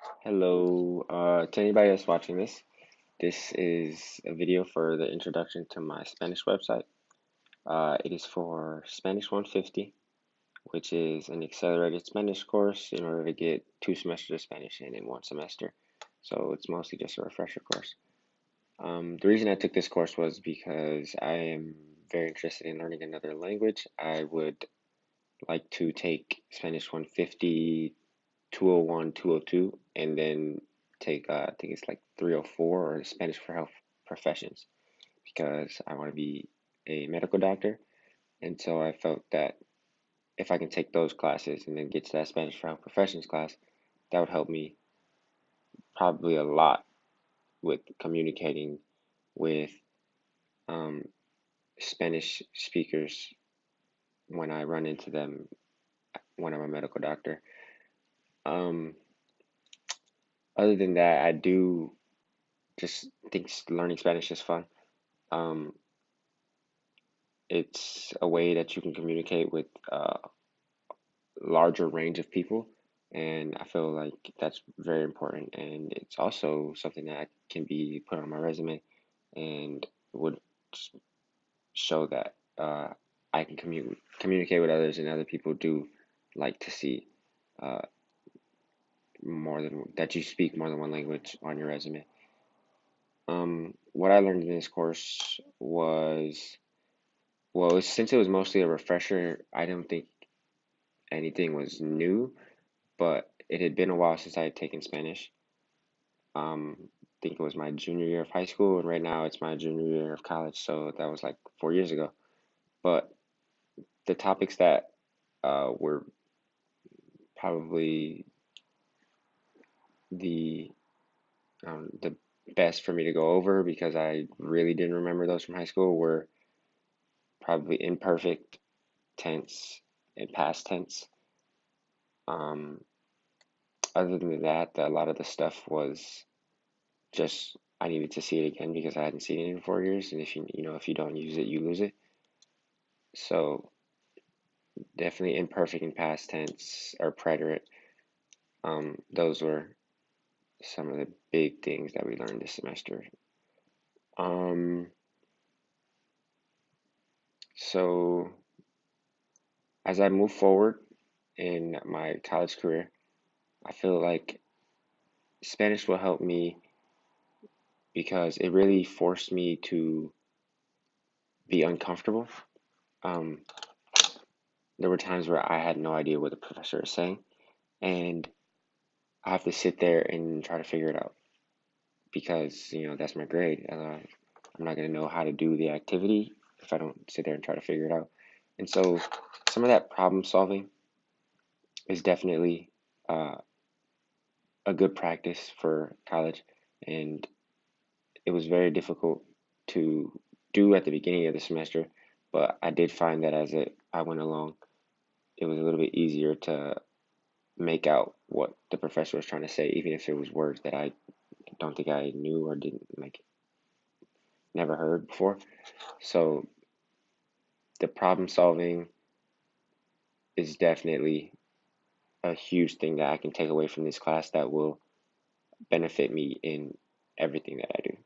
Hello, to anybody that's watching this is a video for the introduction to my Spanish website. It is for Spanish 150, which is an accelerated Spanish course in order to get 2 semesters of Spanish in 1 semester. So it's mostly just a refresher course. The reason I took this course was because I am very interested in learning another language. I would like to take Spanish 150, 201, 202, and then take I think it's like 304 or Spanish for Health Professions because I want to be a medical doctor. And so I felt that if I can take those classes and then get to that Spanish for Health Professions class, that would help me probably a lot with communicating with um, Spanish speakers when I run into them when I'm a medical doctor. Um, Other than that, I do just think learning Spanish is fun. Um, it's a way that you can communicate with a larger range of people, and I feel like that's very important. And it's also something that can be put on my resume and would show that I can communicate with others, and other people do like to see uh, more than that you speak more than one language on your resume. What I learned in this course was, well, since it was mostly a refresher, I don't think anything was new, but it had been a while since I had taken Spanish. I think it was my junior year of high school, and right now it's my junior year of college, so that was like 4 years ago. But the topics that were probably the the best for me to go over because I really didn't remember those from high school were probably imperfect tense and past tense. Um, Other than that, a lot of the stuff was just I needed to see it again because I hadn't seen it in 4 years, and if you don't use it, you lose it. So definitely imperfect and past tense or preterite. Those were some of the big things that we learned this semester. Um, so as I move forward in my college career, I feel like Spanish will help me because it really forced me to be uncomfortable. Um, there were times where I had no idea what the professor is saying, and I have to sit there and try to figure it out because that's my grade. I'm not gonna know how to do the activity if I don't sit there and try to figure it out. And so some of that problem solving is definitely uh, a good practice for college, and it was very difficult to do at the beginning of the semester, but I did find that I went along, it was a little bit easier to make out what the professor was trying to say, even if it was words that I don't think I knew or didn't like never heard before. So the problem solving is definitely a huge thing that I can take away from this class that will benefit me in everything that I do.